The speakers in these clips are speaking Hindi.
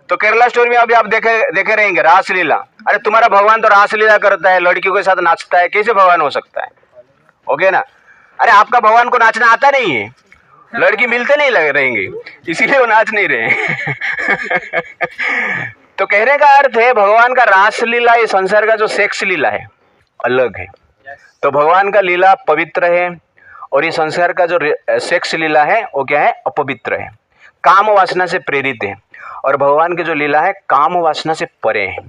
तो केरला स्टोरी में अभी आप देखे रहेंगे रासलीला। अरे तुम्हारा भगवान तो रासलीला करता है, लड़कियों के साथ नाचता है, कैसे भगवान हो सकता है? ओके ना? अरे आपका भगवान को नाचना आता नहीं है, लड़की मिलते नहीं लग रहेंगे, इसीलिए वो नाच नहीं रहे। तो कहने का अर्थ है भगवान का रासलीला ये संसार का जो सेक्स लीला है अलग है। तो भगवान का लीला पवित्र है और ये संसार का जो सेक्स लीला है वो क्या है? अपवित्र है, काम वासना से प्रेरित है। और भगवान की जो लीला है काम वासना से परे है।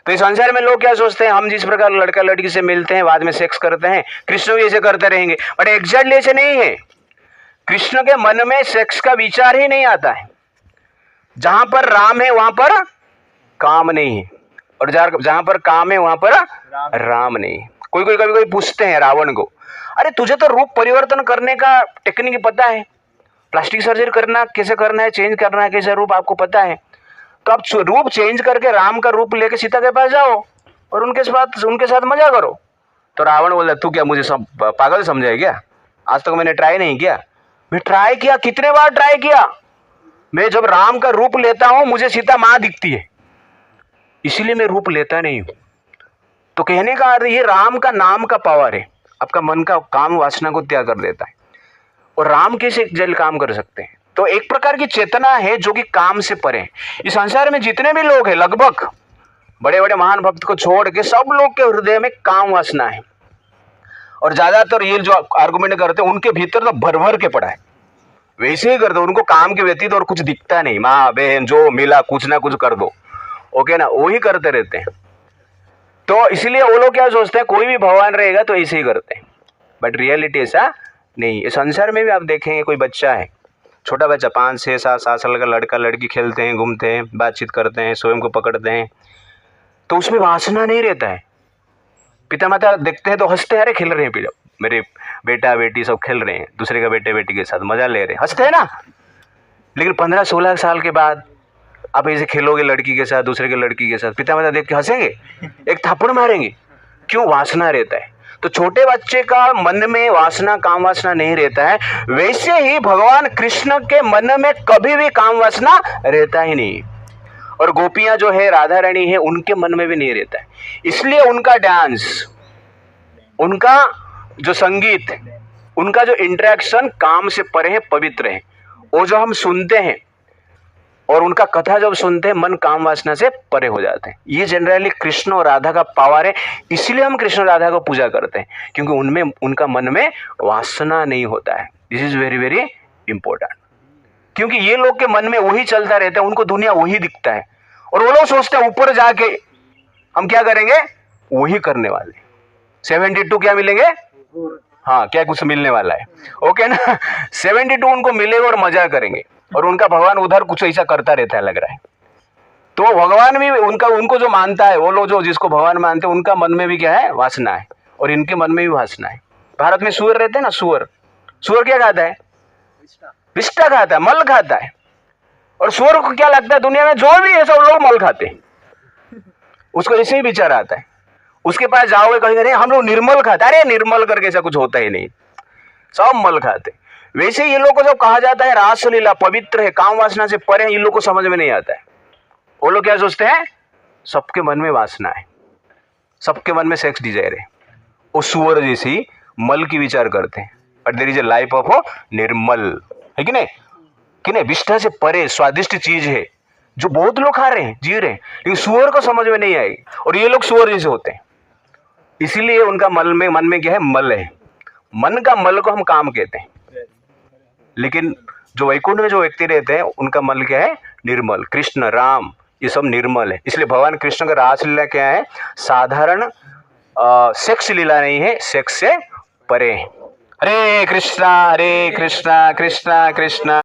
तो इस संसार में लोग क्या सोचते हैं, हम जिस प्रकार लड़का लड़की से मिलते हैं बाद में सेक्स करते हैं, कृष्ण भी ऐसे करते रहेंगे। बट एग्जैक्टली ऐसे नहीं है। कृष्ण के मन में सेक्स का विचार ही नहीं आता है। जहां पर राम है वहां पर काम नहीं है, और जहां पर काम है वहां पर राम नहीं है। कभी कोई पूछते हैं रावण को, अरे तुझे तो रूप परिवर्तन करने का टेक्निक पता है, प्लास्टिक सर्जरी करना कैसे करना है, चेंज करना है कैसे रूप आपको पता है, तो आप रूप चेंज करके राम का रूप लेके सीता के पास जाओ और उनके साथ मजा करो। तो रावण बोला, तू क्या मुझे सब पागल समझे क्या? आज तक मैंने ट्राई नहीं किया। मैं ट्राई किया, कितने बार ट्राई किया। मैं जब राम का रूप लेता हूं मुझे सीता मां दिखती है, इसीलिए मैं रूप लेता नहीं हूं। तो कहने का अर्थ ये राम का नाम का पावर है, आपका मन का काम वासना को त्याग कर देता है। और राम कैसे जल काम कर सकते हैं? तो एक प्रकार की चेतना है जो कि काम से परे है। इस संसार में जितने भी लोग हैं लगभग बड़े बड़े महान भक्त को छोड़ के सब लोग के हृदय में काम वासना है। और ज्यादातर ये जो आर्गुमेंट करते हैं उनके भीतर तो भर भर के पड़ा है, वैसे ही कर दो, उनको काम के व्यतीत और कुछ दिखता नहीं। माँ बहन जो मिला कुछ ना कुछ कर दो, ओके ना, वही करते रहते हैं। तो इसलिए वो लोग क्या सोचते हैं, कोई भी भगवान रहेगा तो ऐसे ही करते हैं। बट रियलिटी ऐसा नहीं। इस संसार में भी आप देखेंगे, कोई बच्चा है, छोटा बच्चा 5, 6, 7 साल का लड़का लड़की खेलते हैं, घूमते हैं, बातचीत करते हैं, स्वयं को पकड़ते हैं, तो उसमें वासना नहीं रहता है। पिता माता देखते हैं तो हंसते हैं, अरे खेल रहे हैं मेरे बेटा बेटी सब खेल रहे हैं, दूसरे का बेटे बेटी के साथ मजा ले रहे हैं, हंसते हैं ना। लेकिन 15-16 साल के बाद आप ऐसे खेलोगे लड़की के साथ, दूसरे के लड़की के साथ, पिता माता देख के हंसेंगे, एक थप्पड़ मारेंगे। क्यों? वासना रहता है। तो छोटे बच्चे का मन में वासना काम वासना नहीं रहता है, वैसे ही भगवान कृष्ण के मन में कभी भी काम वासना रहता ही नहीं। और गोपियां जो है, राधा रानी है, उनके मन में भी नहीं रहता है। इसलिए उनका डांस, उनका जो संगीत, उनका जो इंटरेक्शन काम से परे है, पवित्र है। वो जो हम सुनते हैं और उनका कथा जब सुनते हैं मन काम वासना से परे हो जाते हैं। ये जनरली कृष्ण और राधा का पावर है। इसलिए हम कृष्ण राधा को पूजा करते हैं, क्योंकि उनमें उनका मन में वासना नहीं होता है। This is very very important. क्योंकि ये लोग के मन में वही चलता रहता है, उनको दुनिया वही दिखता है, और वो लोग सोचते हैं ऊपर जाके हम क्या करेंगे, वही करने वाले। 72 क्या मिलेंगे? हाँ, क्या कुछ मिलने वाला है, ओके ना। 72 उनको मिलेगा और मजा करेंगे, और उनका भगवान उधर कुछ ऐसा करता रहता है लग रहा है। तो भगवान भी उनको जो मानता है, वो लोग जो जिसको भगवान मानते हैं, उनका मन में भी क्या है? वासना है। और इनके मन में भी वासना है। भारत में सुअर रहते हैं ना, सुअर क्या खाता है? विष्ठा खाता है, मल खाता है। और सुअर को क्या लगता है, दुनिया में जो भी है सब लोग मल खाते हैं। उसको ऐसे ही विचार आता है। उसके पास जाओगे कहेंगे, अरे हम लोग निर्मल खाते, अरे निर्मल करके ऐसा कुछ होता ही नहीं, सब मल खाते। वैसे ये लोग को जब कहा जाता है रासलीला पवित्र है, काम वासना से परे है, इन लोग को समझ में नहीं आता है। वो लोग क्या सोचते हैं, सबके मन में वासना है, सबके मन में सेक्स डिजायर है, वो सुअर जैसी मल की विचार करते हैं। But there is a life of Nirmal, है कि नहीं? विष्ठा से परे स्वादिष्ट चीज है जो बहुत लोग खा रहे हैं, जी रहे हैं, लेकिन सुअर को समझ में नहीं आएगी। और ये लोग सुअर जैसे होते हैं, इसीलिए उनका मन में क्या है? मल है। मन का मल को हम काम कहते हैं। लेकिन जो वैकुंठ में जो व्यक्ति रहते हैं उनका मन क्या है? निर्मल। कृष्ण राम ये सब निर्मल है। इसलिए भगवान कृष्ण का रासलीला क्या है? साधारण सेक्स लीला नहीं है, सेक्स से परे है। हरे कृष्णा कृष्णा कृष्णा कृष्णा।